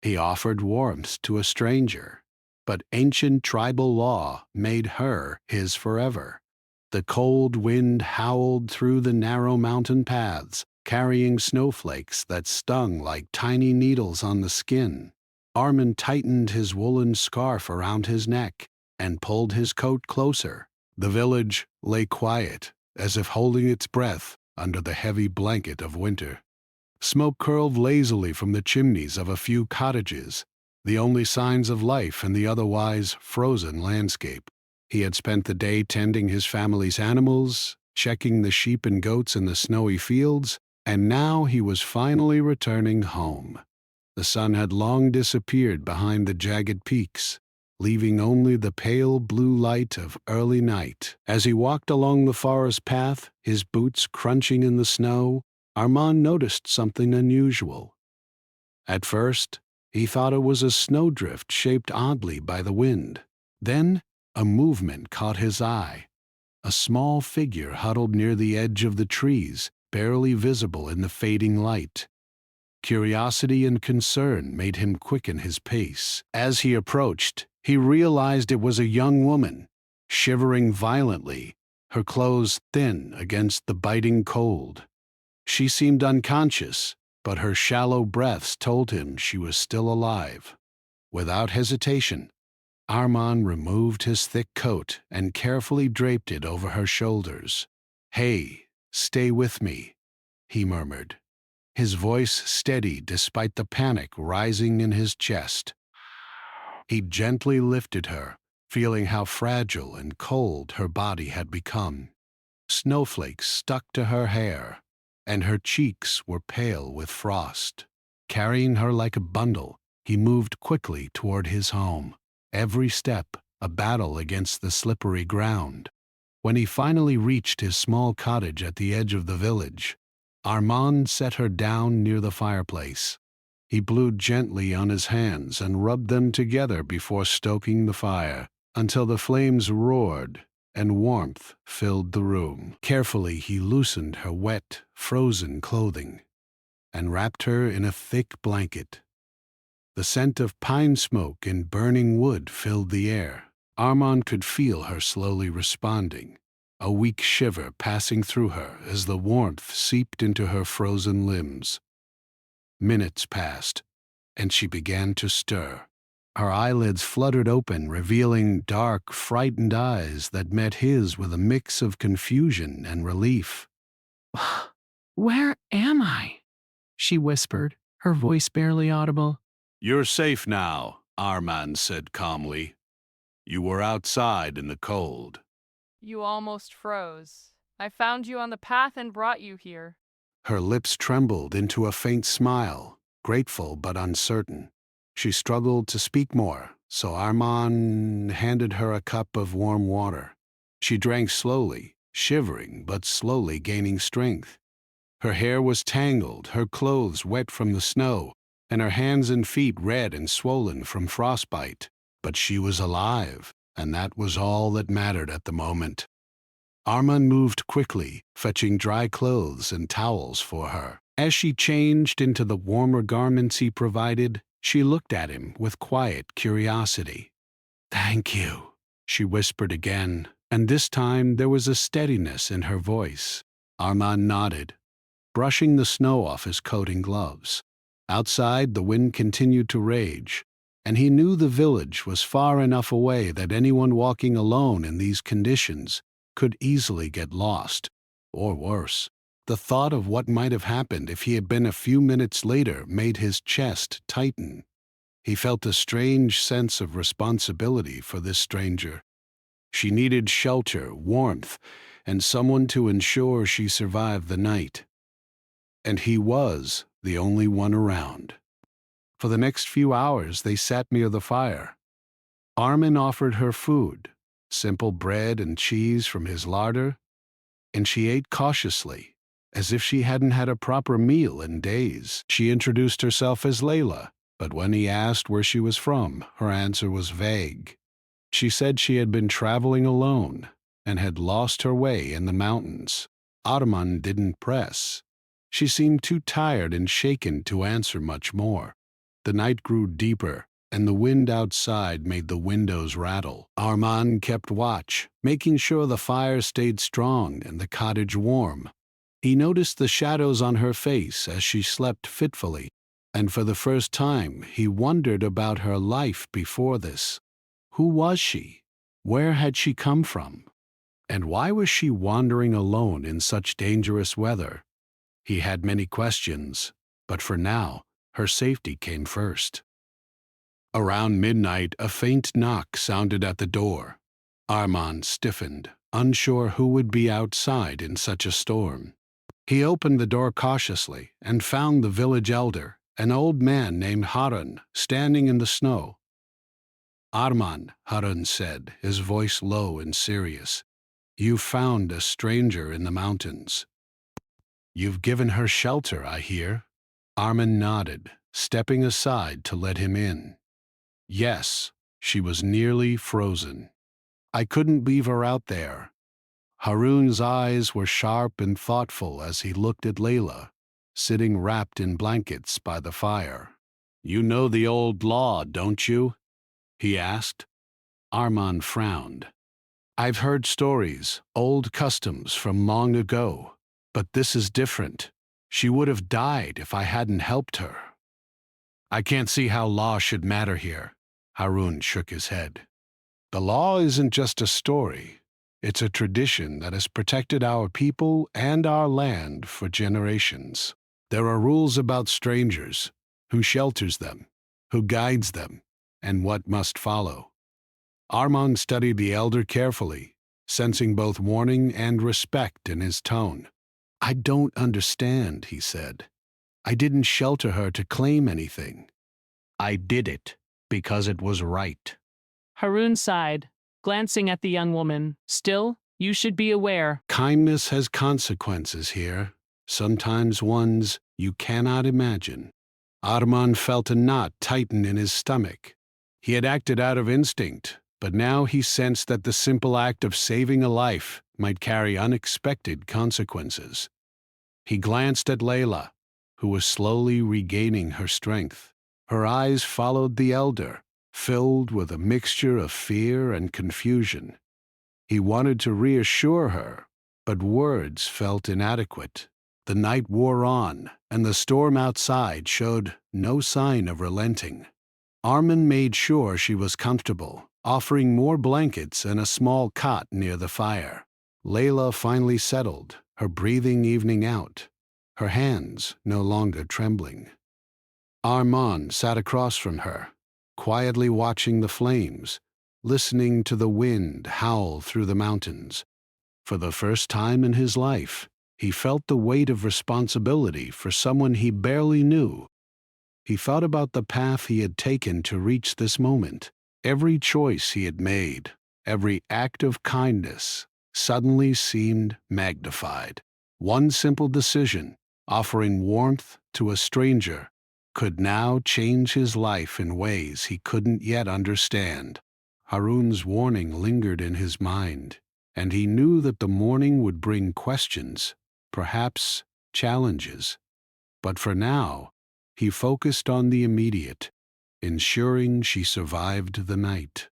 He offered warmth to a stranger, but ancient tribal law made her his forever. The cold wind howled through the narrow mountain paths, carrying snowflakes that stung like tiny needles on the skin. Armin tightened his woolen scarf around his neck and pulled his coat closer. The village lay quiet, as if holding its breath under the heavy blanket of winter. Smoke curled lazily from the chimneys of a few cottages, the only signs of life in the otherwise frozen landscape. He had spent the day tending his family's animals, checking the sheep and goats in the snowy fields, and now he was finally returning home. The sun had long disappeared behind the jagged peaks, leaving only the pale blue light of early night. As he walked along the forest path, his boots crunching in the snow, Armand noticed something unusual. At first, he thought it was a snowdrift shaped oddly by the wind. Then, a movement caught his eye. A small figure huddled near the edge of the trees, barely visible in the fading light. Curiosity and concern made him quicken his pace. As he approached, he realized it was a young woman, shivering violently, her clothes thin against the biting cold. She seemed unconscious, but her shallow breaths told him she was still alive. Without hesitation, Armand removed his thick coat and carefully draped it over her shoulders. "Hey, stay with me," he murmured, his voice steady despite the panic rising in his chest. He gently lifted her, feeling how fragile and cold her body had become. Snowflakes stuck to her hair, and her cheeks were pale with frost. Carrying her like a bundle, he moved quickly toward his home, every step a battle against the slippery ground. When he finally reached his small cottage at the edge of the village, Armand set her down near the fireplace. He blew gently on his hands and rubbed them together before stoking the fire, until the flames roared and warmth filled the room. Carefully he loosened her wet, frozen clothing and wrapped her in a thick blanket. The scent of pine smoke and burning wood filled the air. Armand could feel her slowly responding, a weak shiver passing through her as the warmth seeped into her frozen limbs. Minutes passed, and she began to stir. Her eyelids fluttered open, revealing dark, frightened eyes that met his with a mix of confusion and relief. "Where am I?" she whispered, her voice barely audible. "You're safe now," Armand said calmly. "You were outside in the cold." You almost froze. I found you on the path and brought you here. Her lips trembled into a faint smile, grateful but uncertain. She struggled to speak more, so Armand handed her a cup of warm water. She drank slowly, shivering but slowly gaining strength. Her hair was tangled, her clothes wet from the snow, and her hands and feet red and swollen from frostbite. But she was alive, and that was all that mattered at the moment. Armand moved quickly, fetching dry clothes and towels for her. As she changed into the warmer garments he provided, she looked at him with quiet curiosity. "Thank you," she whispered again, and this time there was a steadiness in her voice. Armand nodded, brushing the snow off his coat and gloves. Outside, the wind continued to rage, and he knew the village was far enough away that anyone walking alone in these conditions could easily get lost, or worse. The thought of what might have happened if he had been a few minutes later made his chest tighten. He felt a strange sense of responsibility for this stranger. She needed shelter, warmth, and someone to ensure she survived the night. And he was the only one around. For the next few hours they sat near the fire. Armin offered her food, simple bread and cheese from his larder, and she ate cautiously, as if she hadn't had a proper meal in days. She introduced herself as Layla, but when he asked where she was from, her answer was vague. She said she had been traveling alone and had lost her way in the mountains. Armand didn't press. She seemed too tired and shaken to answer much more. The night grew deeper, and the wind outside made the windows rattle. Armand kept watch, making sure the fire stayed strong and the cottage warm. He noticed the shadows on her face as she slept fitfully, and for the first time he wondered about her life before this. Who was she? Where had she come from? And why was she wandering alone in such dangerous weather? He had many questions, but for now, her safety came first. Around midnight, a faint knock sounded at the door. Armand stiffened, unsure who would be outside in such a storm. He opened the door cautiously and found the village elder, an old man named Harun, standing in the snow. "Armand," Harun said, his voice low and serious, "you've found a stranger in the mountains. You've given her shelter, I hear." Armand nodded, stepping aside to let him in. Yes, she was nearly frozen. "I couldn't leave her out there." Harun's eyes were sharp and thoughtful as he looked at Layla, sitting wrapped in blankets by the fire. "You know the old law, don't you?" he asked. Armand frowned. "I've heard stories, old customs from long ago, but this is different. She would have died if I hadn't helped her." "I can't see how law should matter here." Harun shook his head. "The law isn't just a story. It's a tradition that has protected our people and our land for generations. There are rules about strangers, who shelters them, who guides them, and what must follow." Armand studied the elder carefully, sensing both warning and respect in his tone. "I don't understand," he said. "I didn't shelter her to claim anything. I did it because it was right." Harun sighed, glancing at the young woman. "Still, you should be aware." "Kindness has consequences here, sometimes ones you cannot imagine." Armand felt a knot tighten in his stomach. He had acted out of instinct, but now he sensed that the simple act of saving a life might carry unexpected consequences. He glanced at Layla, who was slowly regaining her strength. Her eyes followed the elder, filled with a mixture of fear and confusion. He wanted to reassure her, but words felt inadequate. The night wore on, and the storm outside showed no sign of relenting. Armand made sure she was comfortable, offering more blankets and a small cot near the fire. Layla finally settled, her breathing evening out, her hands no longer trembling. Armand sat across from her, quietly watching the flames, listening to the wind howl through the mountains. For the first time in his life, he felt the weight of responsibility for someone he barely knew. He thought about the path he had taken to reach this moment. Every choice he had made, every act of kindness, suddenly seemed magnified. One simple decision, offering warmth to a stranger, could now change his life in ways he couldn't yet understand. Harun's warning lingered in his mind, and he knew that the morning would bring questions, perhaps challenges. But for now, he focused on the immediate, ensuring she survived the night.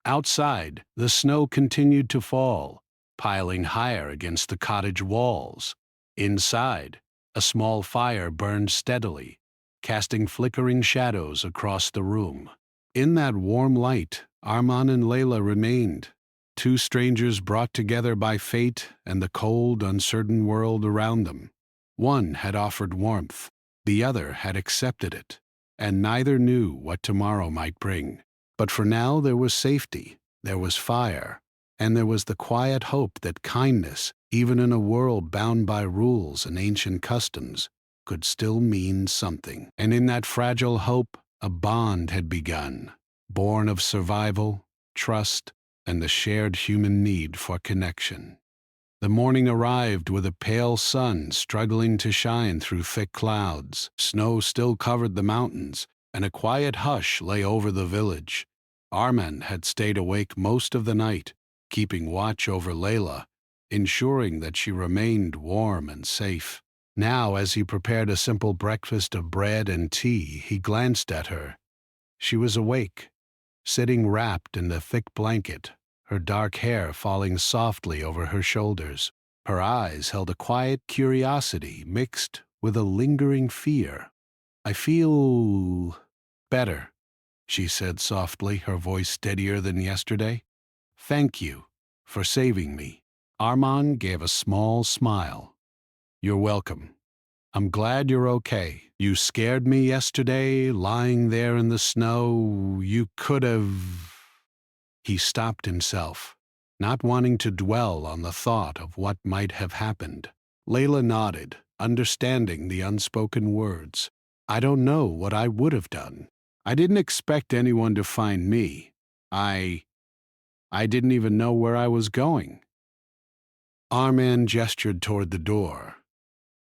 Outside, the snow continued to fall, piling higher against the cottage walls. Inside, a small fire burned steadily, casting flickering shadows across the room. In that warm light, Armand and Layla remained, two strangers brought together by fate and the cold, uncertain world around them. One had offered warmth, the other had accepted it, and neither knew what tomorrow might bring. But for now there was safety, there was fire, and there was the quiet hope that kindness, even in a world bound by rules and ancient customs, could still mean something. And in that fragile hope, a bond had begun, born of survival, trust, and the shared human need for connection. The morning arrived with a pale sun struggling to shine through thick clouds. Snow still covered the mountains, and a quiet hush lay over the village. Armand had stayed awake most of the night, keeping watch over Layla, ensuring that she remained warm and safe. Now, as he prepared a simple breakfast of bread and tea, he glanced at her. She was awake, sitting wrapped in the thick blanket, her dark hair falling softly over her shoulders. Her eyes held a quiet curiosity mixed with a lingering fear. "I feel better," she said softly, her voice steadier than yesterday. "Thank you for saving me." Armand gave a small smile. "You're welcome. I'm glad you're okay. You scared me yesterday, lying there in the snow. You could have—" He stopped himself, not wanting to dwell on the thought of what might have happened. Layla nodded, understanding the unspoken words. "I don't know what I would have done. I didn't expect anyone to find me. I didn't even know where I was going." Armand gestured toward the door.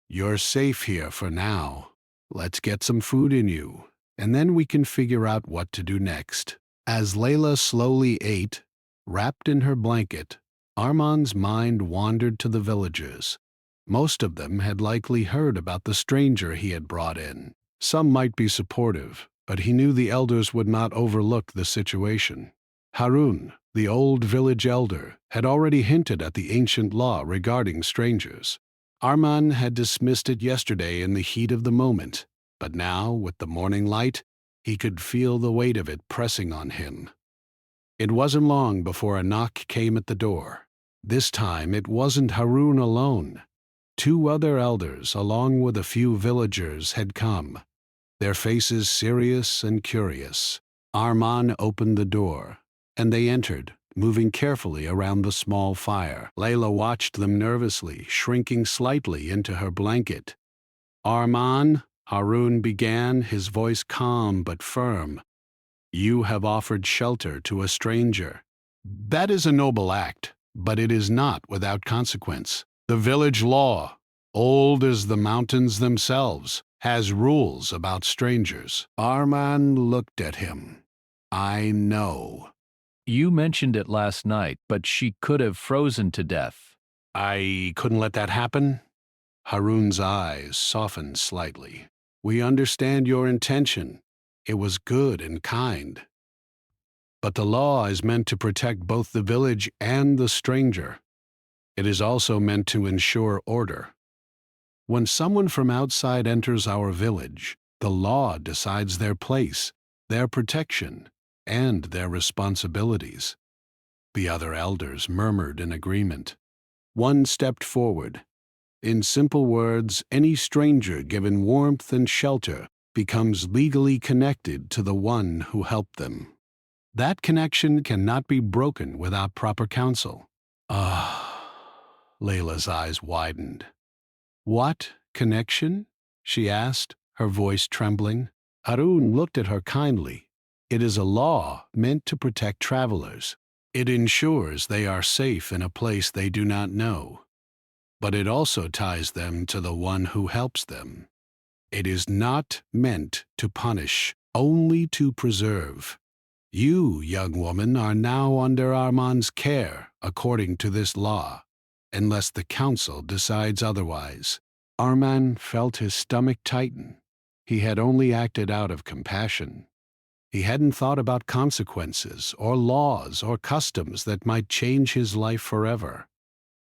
"You're safe here for now. Let's get some food in you, and then we can figure out what to do next." As Layla slowly ate, wrapped in her blanket, Armand's mind wandered to the villagers. Most of them had likely heard about the stranger he had brought in. Some might be supportive, but he knew the elders would not overlook the situation. Harun, the old village elder, had already hinted at the ancient law regarding strangers. Armand had dismissed it yesterday in the heat of the moment, but now, with the morning light, he could feel the weight of it pressing on him. It wasn't long before a knock came at the door. This time it wasn't Harun alone. 2 other elders, along with a few villagers, had come, their faces serious and curious. Armand opened the door, and they entered, moving carefully around the small fire. Layla watched them nervously, shrinking slightly into her blanket. "Armand," Harun began, his voice calm but firm, "you have offered shelter to a stranger. That is a noble act, but it is not without consequence. The village law, old as the mountains themselves, has rules about strangers." Armand looked at him. "I know." You mentioned it last night, but she could have frozen to death. "I couldn't let that happen?" Harun's eyes softened slightly. "We understand your intention. It was good and kind. But the law is meant to protect both the village and the stranger. It is also meant to ensure order. When someone from outside enters our village, the law decides their place, their protection, and their responsibilities." The other elders murmured in agreement. One stepped forward. "In simple words, any stranger given warmth and shelter becomes legally connected to the one who helped them. That connection cannot be broken without proper counsel." Layla's eyes widened. "What connection?" she asked, her voice trembling. Harun looked at her kindly. "It is a law meant to protect travelers. It ensures they are safe in a place they do not know. But it also ties them to the one who helps them. It is not meant to punish, only to preserve. You, young woman, are now under Armand's care, according to this law, unless the council decides otherwise." Armand felt his stomach tighten. He had only acted out of compassion. He hadn't thought about consequences, or laws, or customs that might change his life forever.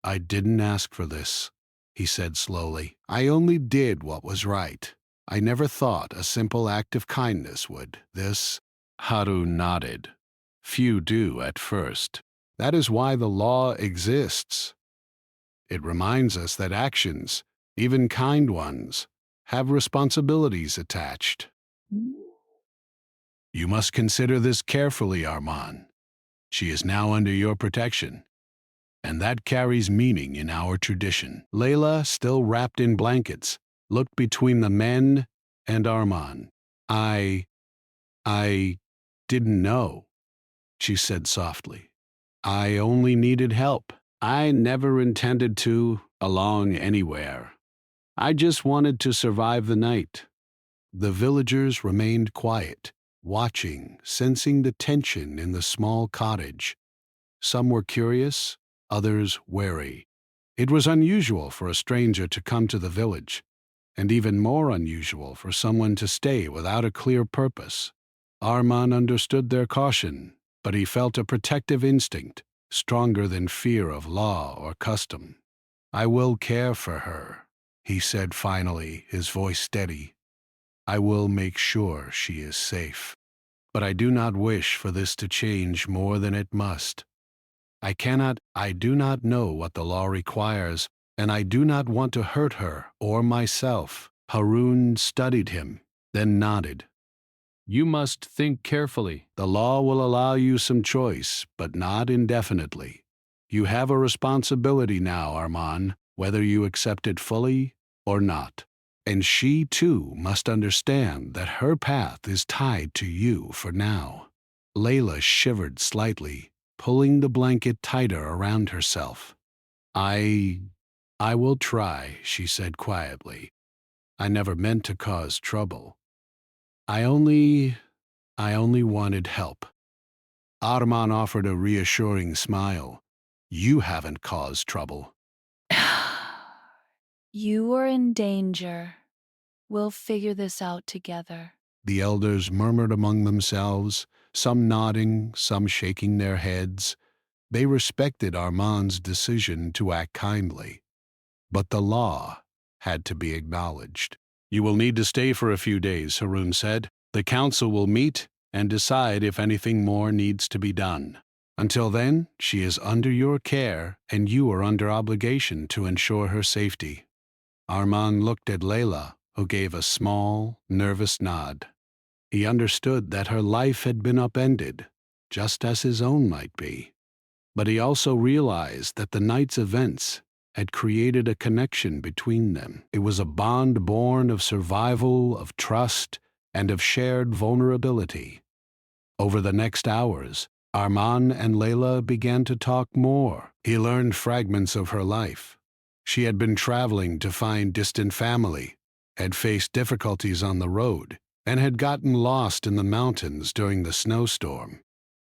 "I didn't ask for this," he said slowly. "I only did what was right. I never thought a simple act of kindness would. This—" Harun nodded. "Few do at first. That is why the law exists. It reminds us that actions, even kind ones, have responsibilities attached. You must consider this carefully, Armand. She is now under your protection, and that carries meaning in our tradition." Layla, still wrapped in blankets, looked between the men and Armand. I didn't know," she said softly. "I only needed help. I never intended to belong anywhere. I just wanted to survive the night." The villagers remained quiet, watching, sensing the tension in the small cottage. Some were curious, others wary. It was unusual for a stranger to come to the village, and even more unusual for someone to stay without a clear purpose. Arman understood their caution, but he felt a protective instinct, stronger than fear of law or custom. "I will care for her," he said finally, his voice steady. "I will make sure she is safe. But I do not wish for this to change more than it must. I do not know what the law requires, and I do not want to hurt her or myself." Harun studied him, then nodded. You must think carefully. "The law will allow you some choice, but not indefinitely. You have a responsibility now, Arman, whether you accept it fully or not. And she, too, must understand that her path is tied to you for now." Layla shivered slightly, pulling the blanket tighter around herself. I will try," she said quietly. "I never meant to cause trouble. I only wanted help." Arman offered a reassuring smile. "You haven't caused trouble." You are in danger. We'll figure this out together. The elders murmured among themselves, some nodding, some shaking their heads. They respected Arman's decision to act kindly. But the law had to be acknowledged. "You will need to stay for a few days," Harun said. "The council will meet and decide if anything more needs to be done. Until then, she is under your care, and you are under obligation to ensure her safety." Arman looked at Layla, who gave a small, nervous nod. He understood that her life had been upended, just as his own might be. But he also realized that the night's events had created a connection between them. It was a bond born of survival, of trust, and of shared vulnerability. Over the next hours, Arman and Layla began to talk more. He learned fragments of her life. She had been traveling to find distant family, had faced difficulties on the road, and had gotten lost in the mountains during the snowstorm.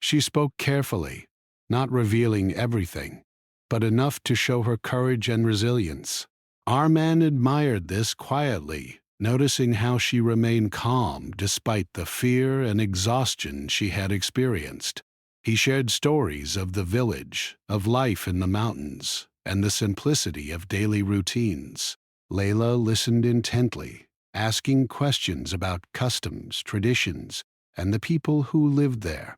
She spoke carefully, not revealing everything, but enough to show her courage and resilience. Arman admired this quietly, noticing how she remained calm despite the fear and exhaustion she had experienced. He shared stories of the village, of life in the mountains, and the simplicity of daily routines. Layla listened intently, asking questions about customs, traditions, and the people who lived there.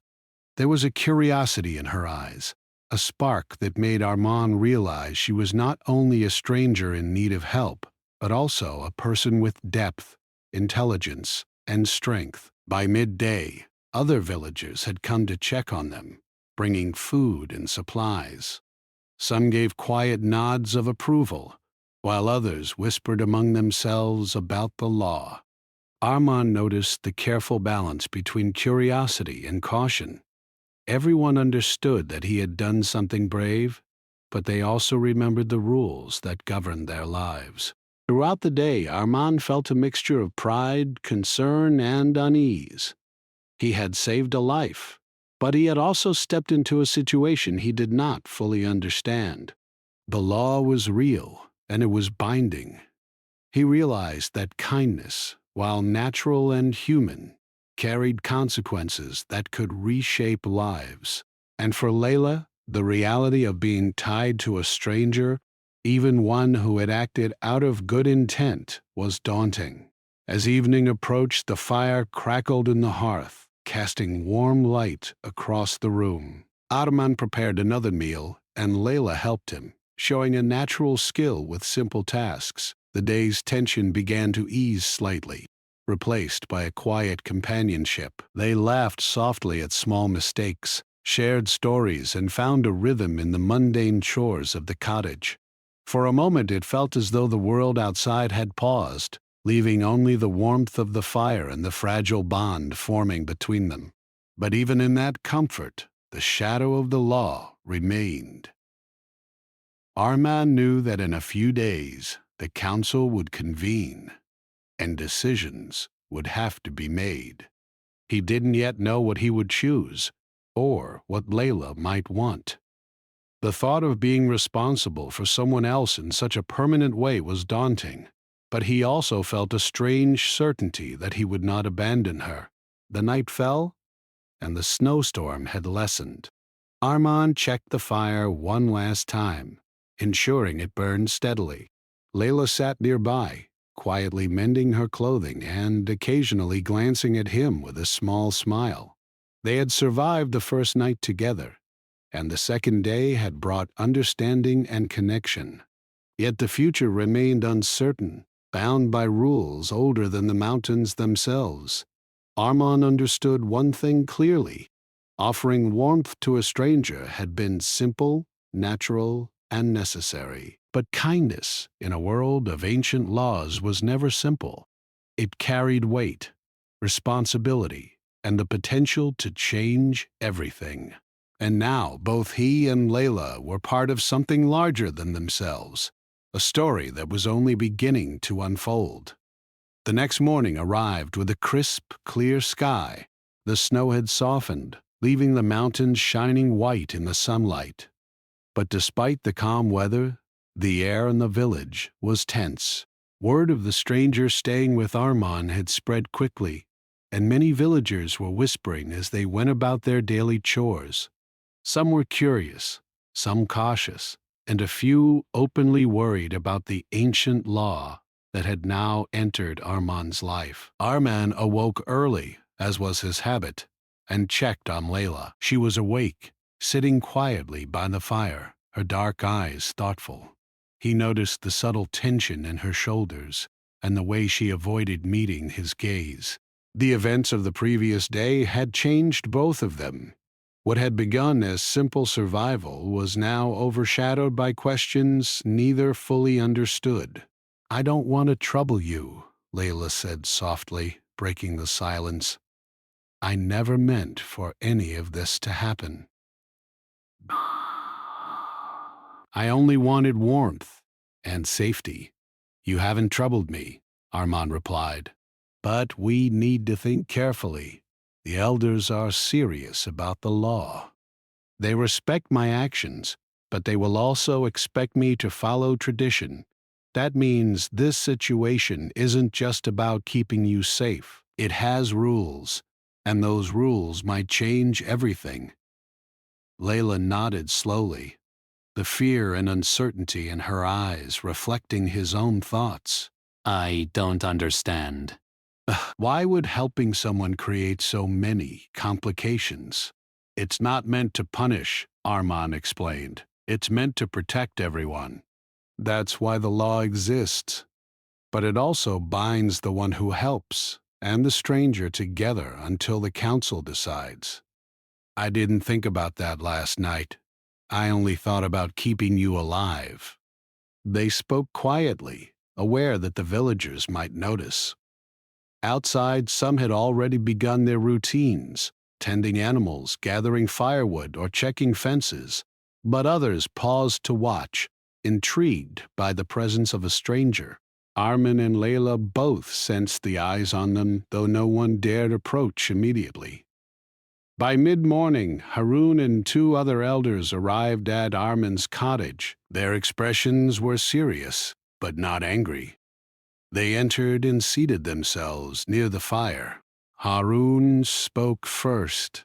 There was a curiosity in her eyes, a spark that made Arman realize she was not only a stranger in need of help, but also a person with depth, intelligence, and strength. By midday, other villagers had come to check on them, bringing food and supplies. Some gave quiet nods of approval, while others whispered among themselves about the law. Arman noticed the careful balance between curiosity and caution. Everyone understood that he had done something brave, but they also remembered the rules that governed their lives. Throughout the day, Arman felt a mixture of pride, concern, and unease. He had saved a life, but he had also stepped into a situation he did not fully understand. The law was real, and it was binding. He realized that kindness, while natural and human, carried consequences that could reshape lives. And for Layla, the reality of being tied to a stranger, even one who had acted out of good intent, was daunting. As evening approached, the fire crackled in the hearth, casting warm light across the room. Arman prepared another meal, and Layla helped him, showing a natural skill with simple tasks. The day's tension began to ease slightly, replaced by a quiet companionship. They laughed softly at small mistakes, shared stories, and found a rhythm in the mundane chores of the cottage. For a moment it felt as though the world outside had paused, leaving only the warmth of the fire and the fragile bond forming between them. But even in that comfort, the shadow of the law remained. Arman knew that in a few days the council would convene, and decisions would have to be made. He didn't yet know what he would choose, or what Layla might want. The thought of being responsible for someone else in such a permanent way was daunting, but he also felt a strange certainty that he would not abandon her. The night fell, and the snowstorm had lessened. Armand checked the fire one last time, ensuring it burned steadily. Layla sat nearby, quietly mending her clothing and occasionally glancing at him with a small smile. They had survived the first night together, and the second day had brought understanding and connection. Yet the future remained uncertain, bound by rules older than the mountains themselves. Armand understood one thing clearly. Offering warmth to a stranger had been simple, natural, and necessary. But kindness, in a world of ancient laws, was never simple. It carried weight, responsibility, and the potential to change everything. And now both he and Layla were part of something larger than themselves, a story that was only beginning to unfold. The next morning arrived with a crisp, clear sky. The snow had softened, leaving the mountains shining white in the sunlight. But despite the calm weather, the air in the village was tense. Word of the stranger staying with Armand had spread quickly, and many villagers were whispering as they went about their daily chores. Some were curious, some cautious, and a few openly worried about the ancient law that had now entered Armand's life. Armand awoke early, as was his habit, and checked on Layla. She was awake, sitting quietly by the fire, her dark eyes thoughtful. He noticed the subtle tension in her shoulders and the way she avoided meeting his gaze. The events of the previous day had changed both of them. What had begun as simple survival was now overshadowed by questions neither fully understood. "I don't want to trouble you," Layla said softly, breaking the silence. "I never meant for any of this to happen. I only wanted warmth and safety." "You haven't troubled me," Armand replied. "But we need to think carefully. The elders are serious about the law. They respect my actions, but they will also expect me to follow tradition. That means this situation isn't just about keeping you safe. It has rules, and those rules might change everything." Layla nodded slowly, the fear and uncertainty in her eyes reflecting his own thoughts. "I don't understand." "Why would helping someone create so many complications?" "It's not meant to punish," Armand explained. "It's meant to protect everyone. That's why the law exists. But it also binds the one who helps and the stranger together until the council decides." "I didn't think about that last night. I only thought about keeping you alive." They spoke quietly, aware that the villagers might notice. Outside, some had already begun their routines, tending animals, gathering firewood, or checking fences, but others paused to watch, intrigued by the presence of a stranger. Armin and Layla both sensed the eyes on them, though no one dared approach immediately. By mid-morning, Harun and two other elders arrived at Armin's cottage. Their expressions were serious, but not angry. They entered and seated themselves near the fire. Harun spoke first.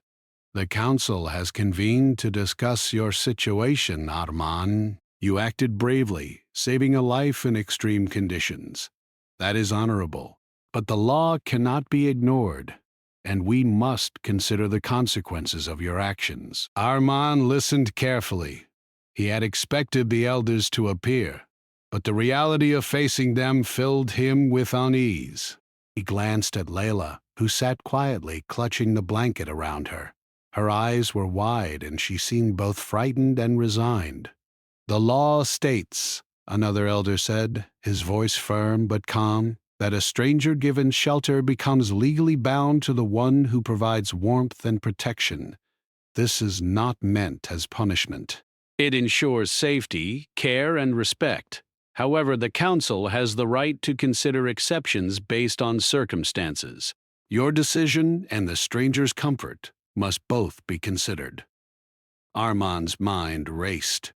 "The council has convened to discuss your situation, Armand. You acted bravely, saving a life in extreme conditions. That is honorable. But the law cannot be ignored, and we must consider the consequences of your actions." Armand listened carefully. He had expected the elders to appear, but the reality of facing them filled him with unease. He glanced at Layla, who sat quietly clutching the blanket around her. Her eyes were wide and she seemed both frightened and resigned. "The law states," another elder said, his voice firm but calm, "that a stranger given shelter becomes legally bound to the one who provides warmth and protection. This is not meant as punishment. It ensures safety, care, and respect. However, the council has the right to consider exceptions based on circumstances. Your decision and the stranger's comfort must both be considered." Armand's mind raced.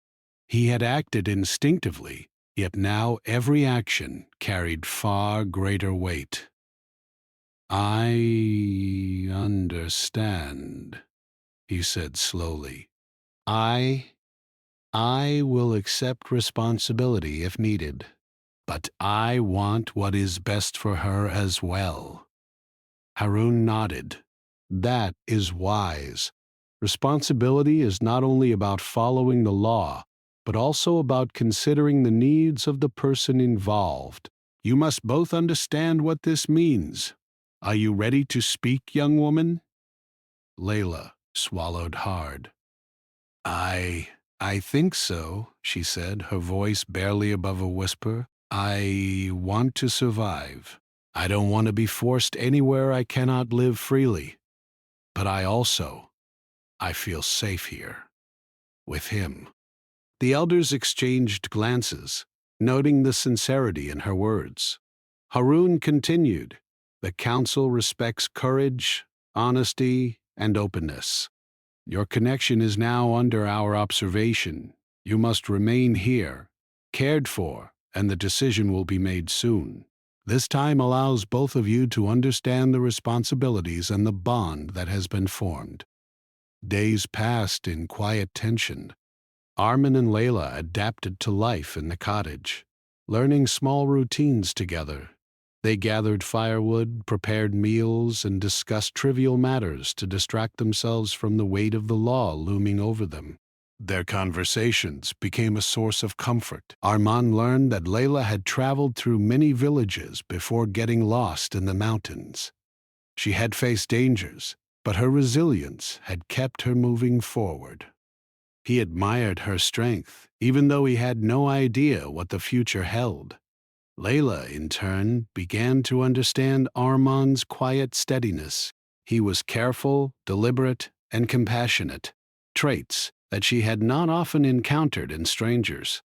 He had acted instinctively, Yet now every action carried far greater weight. "I understand," he said slowly. I will accept responsibility if needed, but I want what is best for her as well." Harun nodded. "That is wise. Responsibility is not only about following the law, but also about considering the needs of the person involved. You must both understand what this means. Are you ready to speak, young woman?" Layla swallowed hard. I think so," she said, her voice barely above a whisper. "I want to survive. I don't want to be forced anywhere I cannot live freely. But I feel safe here, with him." The elders exchanged glances, noting the sincerity in her words. Harun continued, "The council respects courage, honesty, and openness. Your connection is now under our observation. You must remain here, cared for, and the decision will be made soon. This time allows both of you to understand the responsibilities and the bond that has been formed." Days passed in quiet tension. Armin and Layla adapted to life in the cottage, learning small routines together. They gathered firewood, prepared meals, and discussed trivial matters to distract themselves from the weight of the law looming over them. Their conversations became a source of comfort. Armand learned that Layla had traveled through many villages before getting lost in the mountains. She had faced dangers, but her resilience had kept her moving forward. He admired her strength, even though he had no idea what the future held. Layla, in turn, began to understand Armand's quiet steadiness. He was careful, deliberate, and compassionate, traits that she had not often encountered in strangers.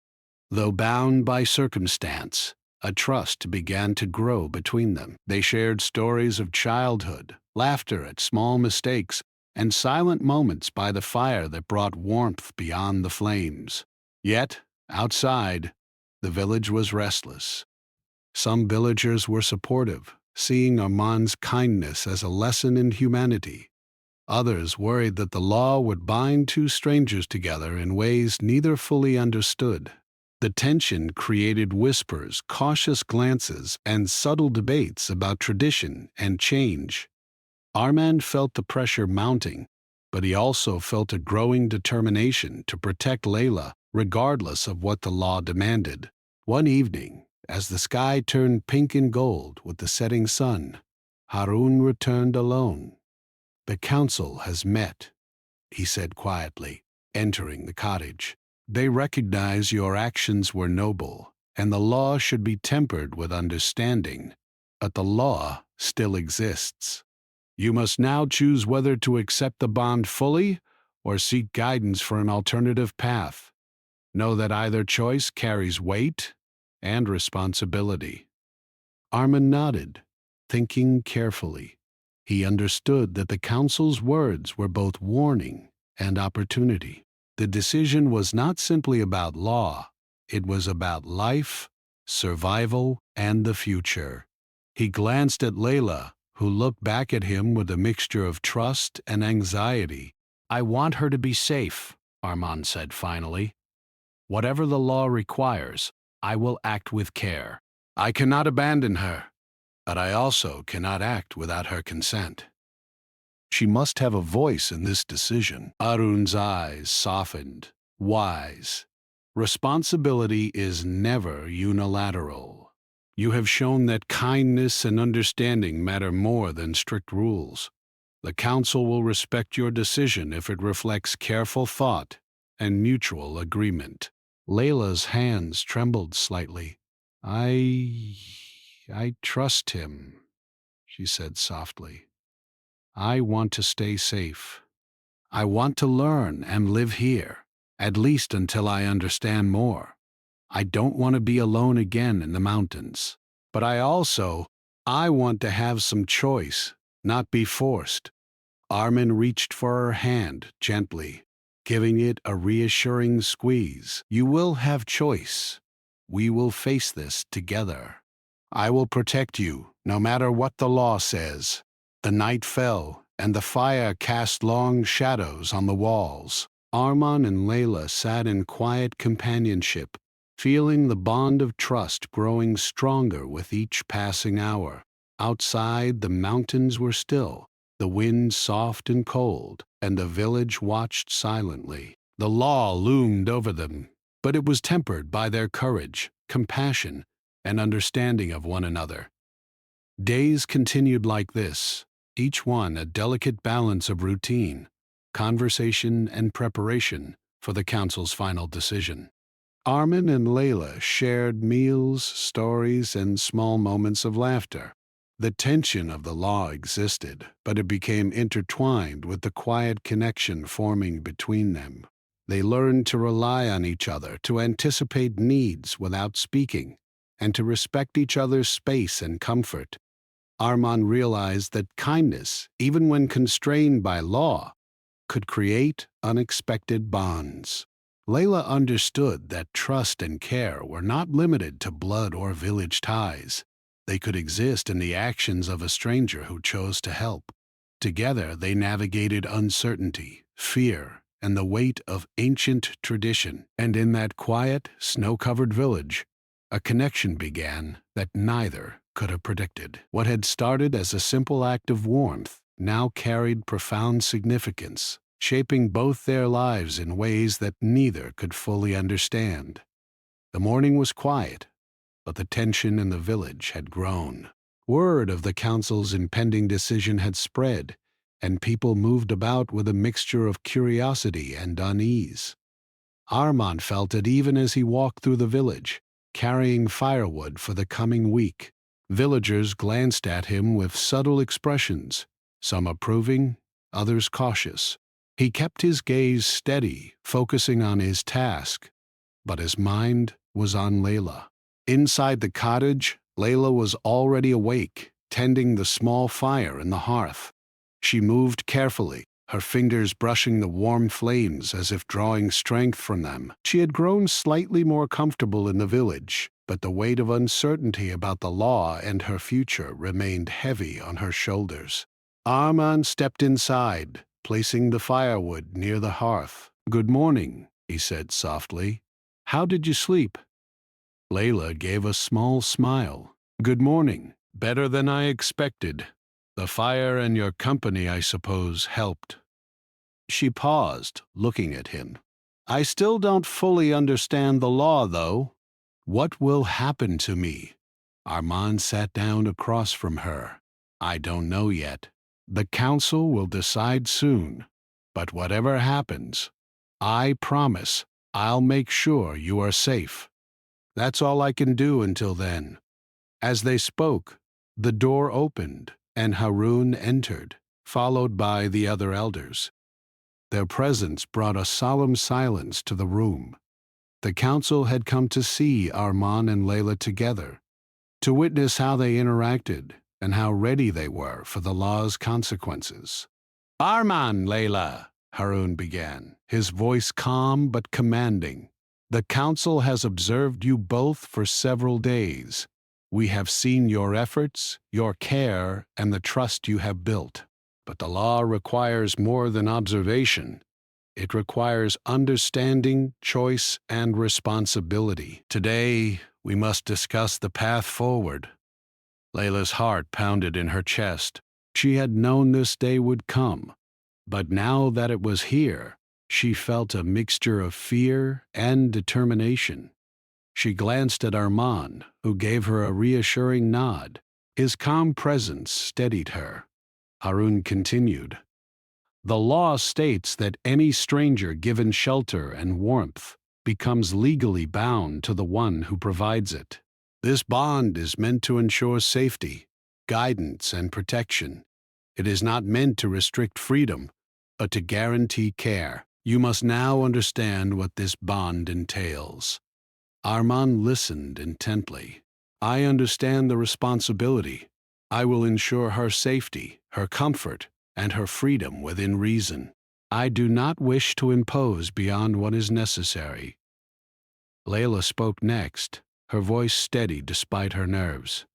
Though bound by circumstance, a trust began to grow between them. They shared stories of childhood, laughter at small mistakes, and silent moments by the fire that brought warmth beyond the flames. Yet, outside, the village was restless. Some villagers were supportive, seeing Armand's kindness as a lesson in humanity. Others worried that the law would bind two strangers together in ways neither fully understood. The tension created whispers, cautious glances, and subtle debates about tradition and change. Armand felt the pressure mounting, but he also felt a growing determination to protect Layla, regardless of what the law demanded. One evening, as the sky turned pink and gold with the setting sun, Harun returned alone. "The council has met," he said quietly, entering the cottage. "They recognize your actions were noble, and the law should be tempered with understanding. But the law still exists. You must now choose whether to accept the bond fully or seek guidance for an alternative path. Know that either choice carries weight and responsibility." Armin nodded, thinking carefully. He understood that the council's words were both warning and opportunity. The decision was not simply about law, it was about life, survival, and the future. He glanced at Layla, who looked back at him with a mixture of trust and anxiety. "I want her to be safe," Armand said finally. "Whatever the law requires, I will act with care. I cannot abandon her, but I also cannot act without her consent. She must have a voice in this decision." Arun's eyes softened. "Wise. Responsibility is never unilateral. You have shown that kindness and understanding matter more than strict rules. The council will respect your decision if it reflects careful thought and mutual agreement." Layla's hands trembled slightly. I trust him," she said softly. "I want to stay safe. I want to learn and live here, at least until I understand more. I don't want to be alone again in the mountains. But I want to have some choice, not be forced." Armin reached for her hand gently, giving it a reassuring squeeze. "You will have choice, We will face this together. I will protect you, no matter what the law says." The night fell, and the fire cast long shadows on the walls. Arman and Layla sat in quiet companionship, feeling the bond of trust growing stronger with each passing hour. Outside, the mountains were still, the wind soft and cold, and the village watched silently. The law loomed over them, but it was tempered by their courage, compassion, and understanding of one another. Days continued like this, each one a delicate balance of routine, conversation, and preparation for the council's final decision. Armin and Layla shared meals, stories, and small moments of laughter. The tension of the law existed, but it became intertwined with the quiet connection forming between them. They learned to rely on each other, to anticipate needs without speaking, and to respect each other's space and comfort. Arman realized that kindness, even when constrained by law, could create unexpected bonds. Layla understood that trust and care were not limited to blood or village ties. They could exist in the actions of a stranger who chose to help. Together they navigated uncertainty, fear, and the weight of ancient tradition. And in that quiet, snow-covered village, a connection began that neither could have predicted. What had started as a simple act of warmth now carried profound significance, shaping both their lives in ways that neither could fully understand. The morning was quiet, but the tension in the village had grown. Word of the council's impending decision had spread, and people moved about with a mixture of curiosity and unease. Arman felt it even as he walked through the village, carrying firewood for the coming week. Villagers glanced at him with subtle expressions, some approving, others cautious. He kept his gaze steady, focusing on his task, but his mind was on Layla. Inside the cottage, Layla was already awake, tending the small fire in the hearth. She moved carefully, her fingers brushing the warm flames as if drawing strength from them. She had grown slightly more comfortable in the village, but the weight of uncertainty about the law and her future remained heavy on her shoulders. Arman stepped inside, placing the firewood near the hearth. "Good morning," he said softly. "How did you sleep?" Layla gave a small smile. "Good morning. Better than I expected. The fire and your company, I suppose, helped." She paused, looking at him. "I still don't fully understand the law, though. What will happen to me?" Armand sat down across from her. "I don't know yet. The council will decide soon. But whatever happens, I promise I'll make sure you are safe. That's all I can do until then." As they spoke, the door opened, and Harun entered, followed by the other elders. Their presence brought a solemn silence to the room. The council had come to see Arman and Layla together, to witness how they interacted and how ready they were for the law's consequences. "Arman, Layla," Harun began, his voice calm but commanding. "The council has observed you both for several days. We have seen your efforts, your care, and the trust you have built. But the law requires more than observation. It requires understanding, choice, and responsibility. Today, we must discuss the path forward." Layla's heart pounded in her chest. She had known this day would come, but now that it was here, she felt a mixture of fear and determination. She glanced at Arman, who gave her a reassuring nod. His calm presence steadied her. Harun continued, "The law states that any stranger given shelter and warmth becomes legally bound to the one who provides it. This bond is meant to ensure safety, guidance, and protection. It is not meant to restrict freedom, but to guarantee care. You must now understand what this bond entails." Arman listened intently. "I understand the responsibility. I will ensure her safety, her comfort, and her freedom within reason. I do not wish to impose beyond what is necessary." Layla spoke next. her voice steady despite her nerves.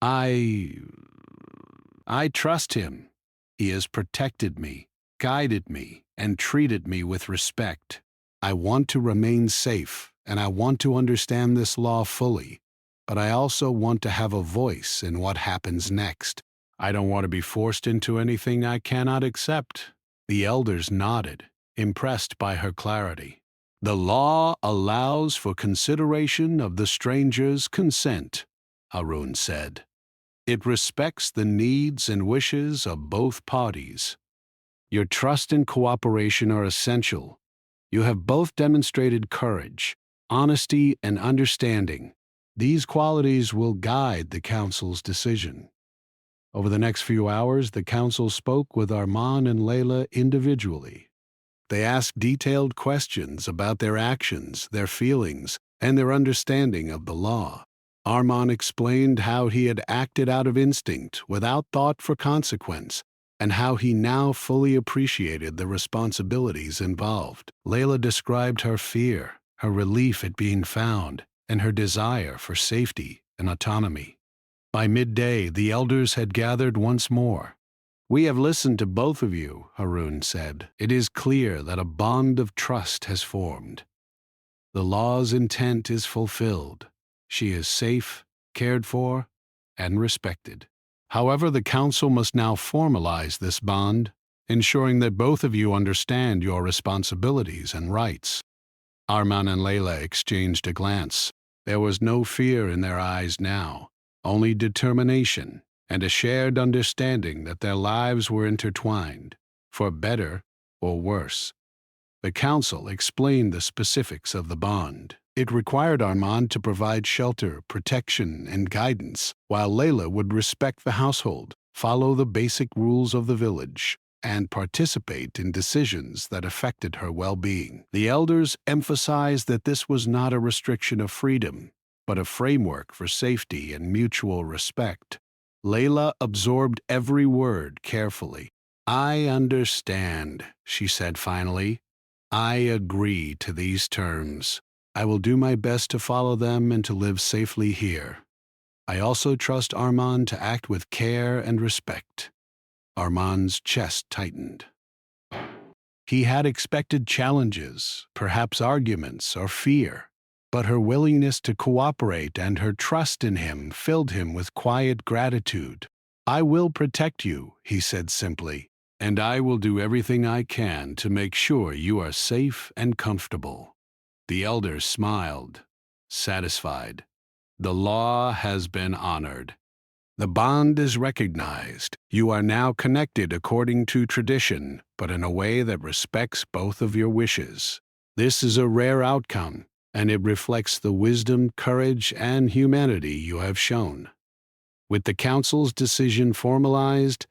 I trust him. He has protected me, guided me, and treated me with respect. I want to remain safe, and I want to understand this law fully, but I also want to have a voice in what happens next. I don't want to be forced into anything I cannot accept. The elders nodded, impressed by her clarity. The law allows for consideration of the stranger's consent, Harun said. It respects the needs and wishes of both parties. Your trust and cooperation are essential. You have both demonstrated courage, honesty, and understanding. These qualities will guide the council's decision. Over the next few hours, the council spoke with Arman and Layla individually. They asked detailed questions about their actions, their feelings, and their understanding of the law. Arman explained how he had acted out of instinct, without thought for consequence, and how he now fully appreciated the responsibilities involved. Layla described her fear, her relief at being found, and her desire for safety and autonomy. By midday, the elders had gathered once more. We have listened to both of you, Harun said. It is clear that a bond of trust has formed. The law's intent is fulfilled. She is safe, cared for, and respected. However, the council must now formalize this bond, ensuring that both of you understand your responsibilities and rights. Arman and Layla exchanged a glance. There was no fear in their eyes now, only determination and a shared understanding that their lives were intertwined, for better or worse. The council explained the specifics of the bond. It required Arman to provide shelter, protection, and guidance, while Layla would respect the household, follow the basic rules of the village, and participate in decisions that affected her well-being. The elders emphasized that this was not a restriction of freedom, but a framework for safety and mutual respect. Layla absorbed every word carefully. I understand, she said finally. I agree to these terms. I will do my best to follow them and to live safely here. I also trust Arman to act with care and respect. Arman's chest tightened. He had expected challenges, perhaps arguments or fear, but her willingness to cooperate and her trust in him filled him with quiet gratitude. I will protect you, he said simply, and I will do everything I can to make sure you are safe and comfortable. The elders smiled, satisfied. The law has been honored. The bond is recognized. You are now connected according to tradition, but in a way that respects both of your wishes. This is a rare outcome, and it reflects the wisdom, courage, and humanity you have shown. With the council's decision formalized,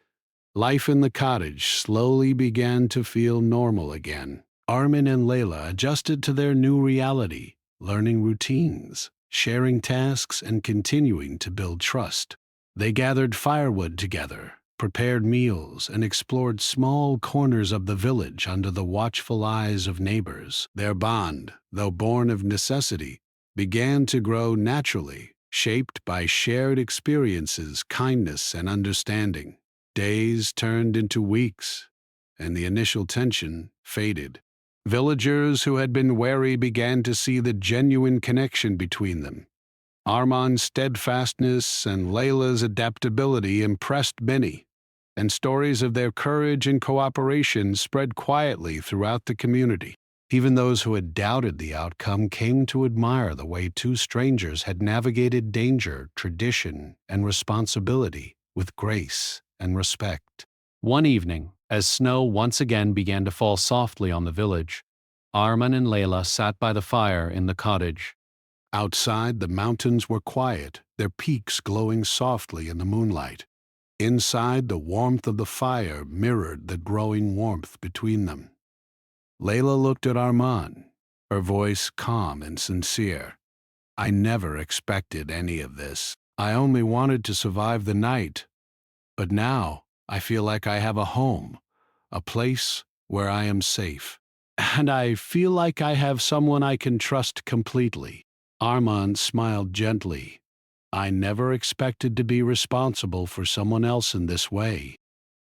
life in the cottage slowly began to feel normal again. Arman and Layla adjusted to their new reality, learning routines, sharing tasks, and continuing to build trust. They gathered firewood together, prepared meals, and explored small corners of the village under the watchful eyes of neighbors. Their bond, though born of necessity, began to grow naturally, shaped by shared experiences, kindness, and understanding. Days turned into weeks, and the initial tension faded. Villagers who had been wary began to see the genuine connection between them. Arman's steadfastness and Layla's adaptability impressed many, and stories of their courage and cooperation spread quietly throughout the community. Even those who had doubted the outcome came to admire the way two strangers had navigated danger, tradition, and responsibility with grace and respect. One evening, as snow once again began to fall softly on the village, Arman and Layla sat by the fire in the cottage. Outside, the mountains were quiet, their peaks glowing softly in the moonlight. Inside, the warmth of the fire mirrored the growing warmth between them. Layla looked at Arman, her voice calm and sincere. I never expected any of this. I only wanted to survive the night. But now, I feel like I have a home, a place where I am safe. And I feel like I have someone I can trust completely. Armand smiled gently. I never expected to be responsible for someone else in this way.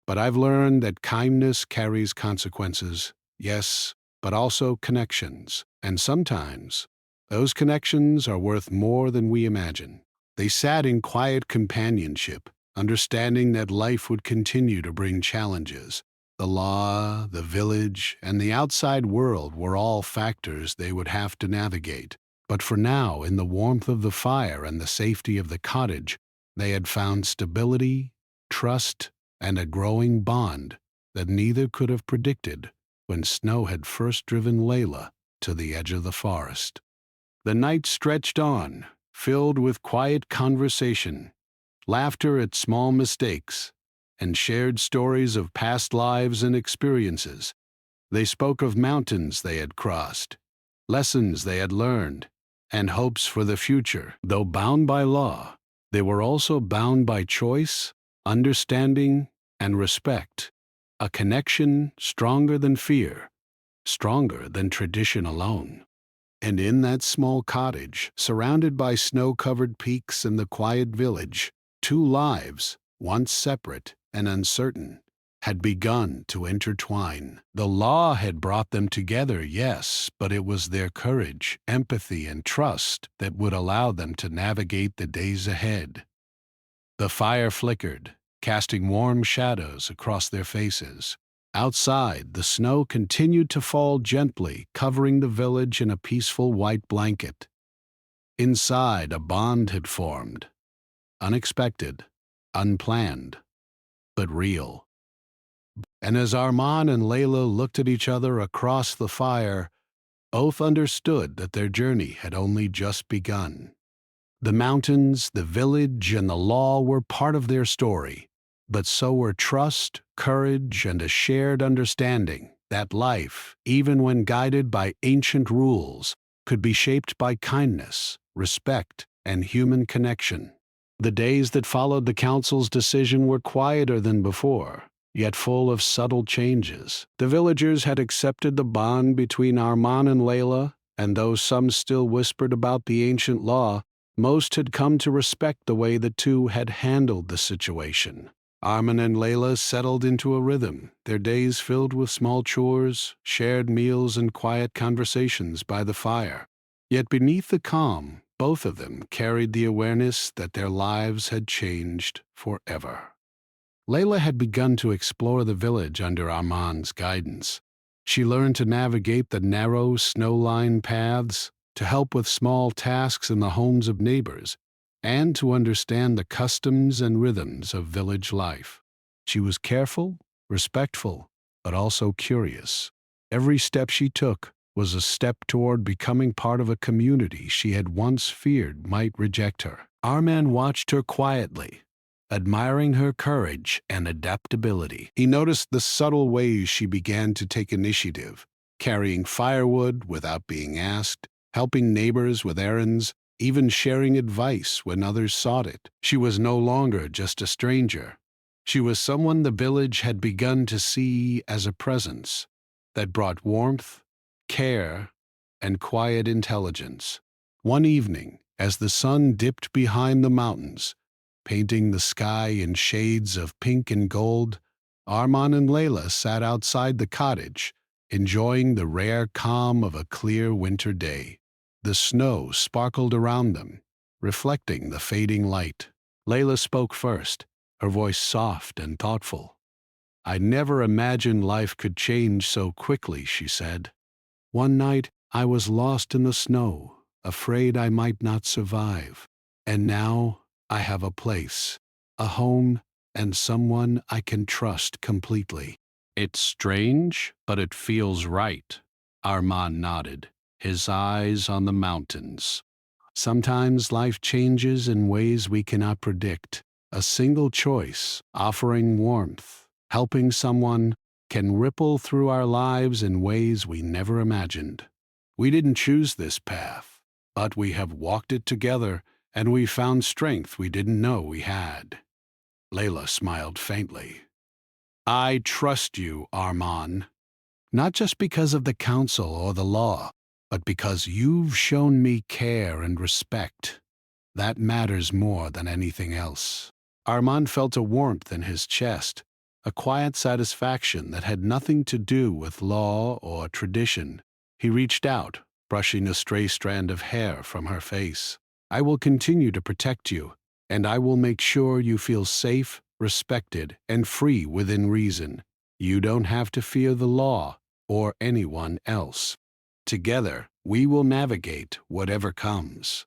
But I've learned that kindness carries consequences, yes, but also connections. And sometimes, those connections are worth more than we imagine. They sat in quiet companionship, understanding that life would continue to bring challenges. The law, the village, and the outside world were all factors they would have to navigate. But for now, in the warmth of the fire and the safety of the cottage, they had found stability, trust, and a growing bond that neither could have predicted when snow had first driven Layla to the edge of the forest. The night stretched on, filled with quiet conversation, laughter at small mistakes, and shared stories of past lives and experiences. They spoke of mountains they had crossed, lessons they had learned, and hopes for the future. Though bound by law, they were also bound by choice, understanding, and respect, a connection stronger than fear, stronger than tradition alone. And in that small cottage, surrounded by snow-covered peaks and the quiet village, two lives, once separate and uncertain, had begun to intertwine. The law had brought them together, yes, but it was their courage, empathy, and trust that would allow them to navigate the days ahead. The fire flickered, casting warm shadows across their faces. Outside, the snow continued to fall gently, covering the village in a peaceful white blanket. Inside, a bond had formed. Unexpected, unplanned, but real. And as Armand and Layla looked at each other across the fire, both understood that their journey had only just begun. The mountains, the village, and the law were part of their story, but so were trust, courage, and a shared understanding that life, even when guided by ancient rules, could be shaped by kindness, respect, and human connection. The days that followed the council's decision were quieter than before, yet full of subtle changes. The villagers had accepted the bond between Armand and Layla, and though some still whispered about the ancient law, most had come to respect the way the two had handled the situation. Armand and Layla settled into a rhythm, their days filled with small chores, shared meals, and quiet conversations by the fire. Yet beneath the calm, both of them carried the awareness that their lives had changed forever. Layla had begun to explore the village under Armand's guidance. She learned to navigate the narrow, snow-lined paths, to help with small tasks in the homes of neighbors, and to understand the customs and rhythms of village life. She was careful, respectful, but also curious. Every step she took was a step toward becoming part of a community she had once feared might reject her. Armand watched her quietly, admiring her courage and adaptability. He noticed the subtle ways she began to take initiative, carrying firewood without being asked, helping neighbors with errands, even sharing advice when others sought it. She was no longer just a stranger. She was someone the village had begun to see as a presence that brought warmth, care, and quiet intelligence. One evening, as the sun dipped behind the mountains, painting the sky in shades of pink and gold, Armand and Layla sat outside the cottage, enjoying the rare calm of a clear winter day. The snow sparkled around them, reflecting the fading light. Layla spoke first, her voice soft and thoughtful. "I never imagined life could change so quickly," she said. "One night, I was lost in the snow, afraid I might not survive. And now, I have a place, a home, and someone I can trust completely." "It's strange, but it feels right," Armand nodded, his eyes on the mountains. "Sometimes life changes in ways we cannot predict. A single choice, offering warmth, helping someone, can ripple through our lives in ways we never imagined. We didn't choose this path, but we have walked it together, and we found strength we didn't know we had." Layla smiled faintly. "I trust you, Armand. Not just because of the council or the law, but because you've shown me care and respect. That matters more than anything else." Armand felt a warmth in his chest, a quiet satisfaction that had nothing to do with law or tradition. He reached out, brushing a stray strand of hair from her face. "I will continue to protect you, and I will make sure you feel safe, respected, and free within reason. You don't have to fear the law or anyone else. Together, we will navigate whatever comes."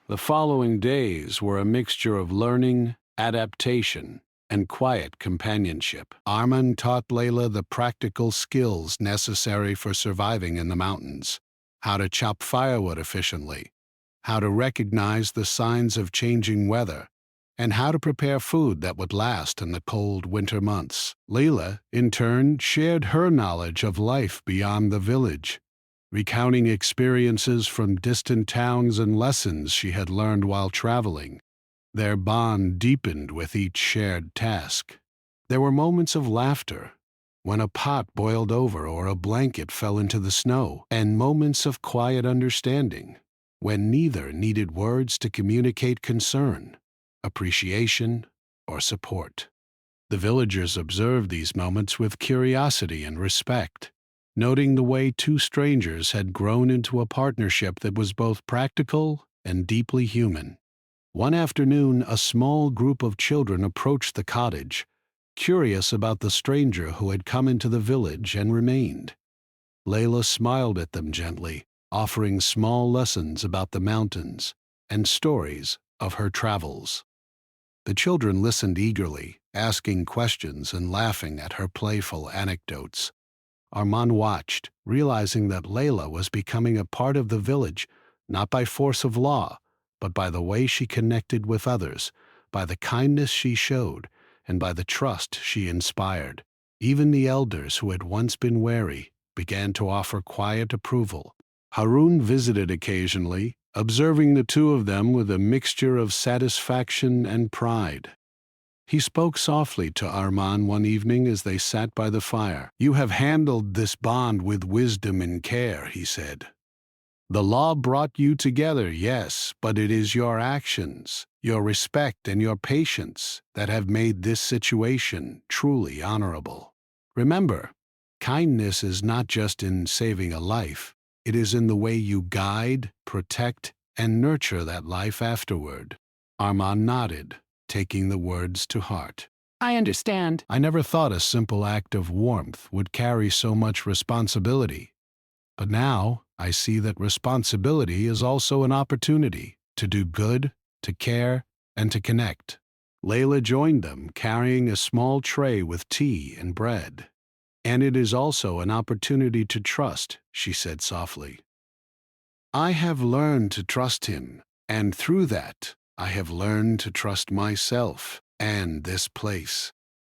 The following days were a mixture of learning, adaptation, and quiet companionship. Armand taught Layla the practical skills necessary for surviving in the mountains: how to chop firewood efficiently, how to recognize the signs of changing weather, and how to prepare food that would last in the cold winter months. Layla, in turn, shared her knowledge of life beyond the village, recounting experiences from distant towns and lessons she had learned while traveling. Their bond deepened with each shared task. There were moments of laughter, when a pot boiled over or a blanket fell into the snow, and moments of quiet understanding, when neither needed words to communicate concern, appreciation, or support. The villagers observed these moments with curiosity and respect, noting the way two strangers had grown into a partnership that was both practical and deeply human. One afternoon, a small group of children approached the cottage, curious about the stranger who had come into the village and remained. Layla smiled at them gently, offering small lessons about the mountains and stories of her travels. The children listened eagerly, asking questions and laughing at her playful anecdotes. Armand watched, realizing that Layla was becoming a part of the village, not by force of law, but by the way she connected with others, by the kindness she showed, and by the trust she inspired. Even the elders who had once been wary began to offer quiet approval. Harun visited occasionally, observing the two of them with a mixture of satisfaction and pride. He spoke softly to Armand one evening as they sat by the fire. "You have handled this bond with wisdom and care," he said. "The law brought you together, yes, but it is your actions, your respect, and your patience that have made this situation truly honorable. Remember, kindness is not just in saving a life, it is in the way you guide, protect, and nurture that life afterward." Armand nodded, taking the words to heart. I understand. "I never thought a simple act of warmth would carry so much responsibility. But now I see that responsibility is also an opportunity to do good, to care, and to connect." Layla joined them, carrying a small tray with tea and bread. "And it is also an opportunity to trust," she said softly. "I have learned to trust him, and through that, I have learned to trust myself and this place."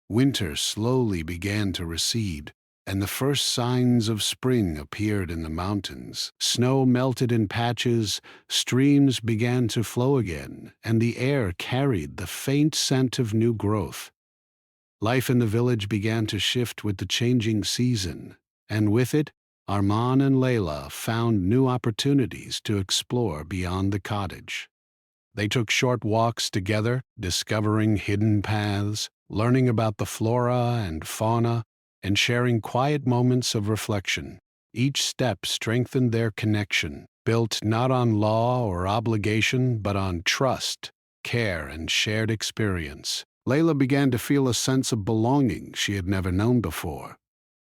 Winter slowly began to recede, and the first signs of spring appeared in the mountains. Snow melted in patches, streams began to flow again, and the air carried the faint scent of new growth. Life in the village began to shift with the changing season, and with it, Armand and Layla found new opportunities to explore beyond the cottage. They took short walks together, discovering hidden paths, learning about the flora and fauna, and sharing quiet moments of reflection. Each step strengthened their connection, built not on law or obligation, but on trust, care, and shared experience. Layla began to feel a sense of belonging she had never known before.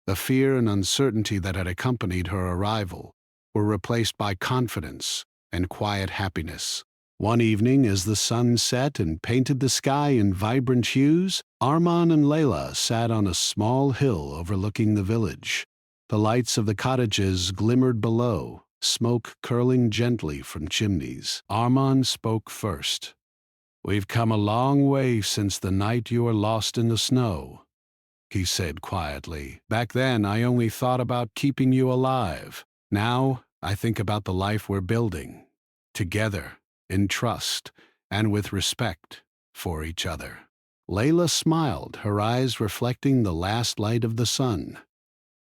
The fear and uncertainty that had accompanied her arrival were replaced by confidence and quiet happiness. One evening, as the sun set and painted the sky in vibrant hues, Armand and Layla sat on a small hill overlooking the village. The lights of the cottages glimmered below, smoke curling gently from chimneys. Armand spoke first. "We've come a long way since the night you were lost in the snow," he said quietly. "Back then, I only thought about keeping you alive. Now, I think about the life we're building, together, in trust, and with respect for each other." Layla smiled, her eyes reflecting the last light of the sun.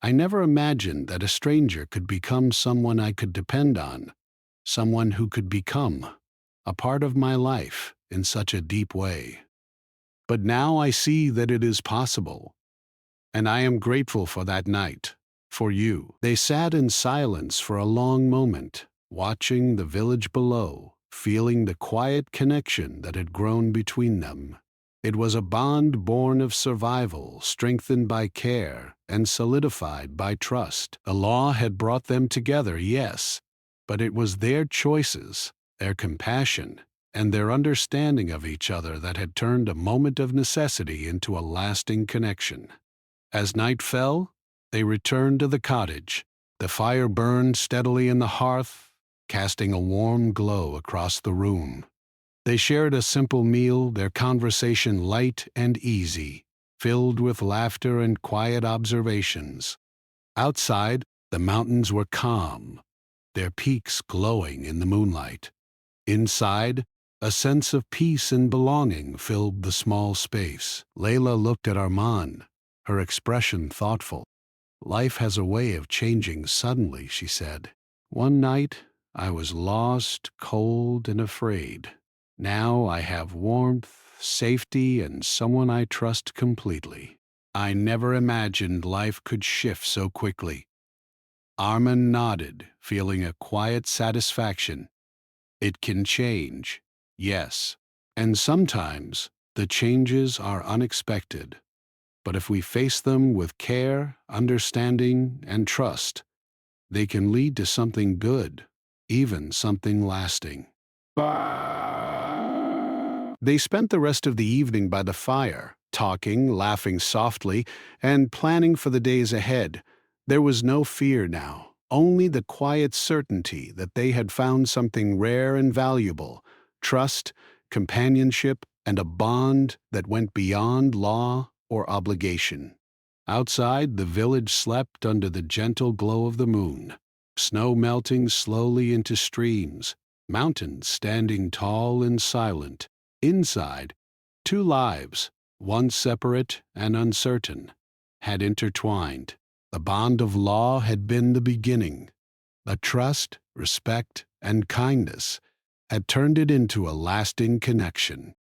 I never imagined that a stranger could become someone I could depend on, someone who could become a part of my life in such a deep way. But now I see that it is possible, and I am grateful for that night, for you. They sat in silence for a long moment, watching the village below, feeling the quiet connection that had grown between them. It was a bond born of survival, strengthened by care, and solidified by trust. The law had brought them together, yes, but it was their choices, their compassion, and their understanding of each other that had turned a moment of necessity into a lasting connection. As night fell, they returned to the cottage. The fire burned steadily in the hearth, casting a warm glow across the room. They shared a simple meal, their conversation light and easy, filled with laughter and quiet observations. Outside, the mountains were calm, their peaks glowing in the moonlight. Inside, a sense of peace and belonging filled the small space. Layla looked at Armand, her expression thoughtful. "Life has a way of changing suddenly," she said. "One night, I was lost, cold, and afraid. Now I have warmth, safety, and someone I trust completely. I never imagined life could shift so quickly." Armand nodded, feeling a quiet satisfaction. It can change, yes, and sometimes the changes are unexpected. But if we face them with care, understanding, and trust, they can lead to something good, even something lasting. They spent the rest of the evening by the fire, talking, laughing softly, and planning for the days ahead. There was no fear now, only the quiet certainty that they had found something rare and valuable: trust, companionship, and a bond that went beyond law or obligation. Outside, the village slept under the gentle glow of the moon, snow melting slowly into streams, mountains standing tall and silent. Inside, two lives, once separate and uncertain, had intertwined. The bond of law had been the beginning. The trust, respect, and kindness had turned it into a lasting connection.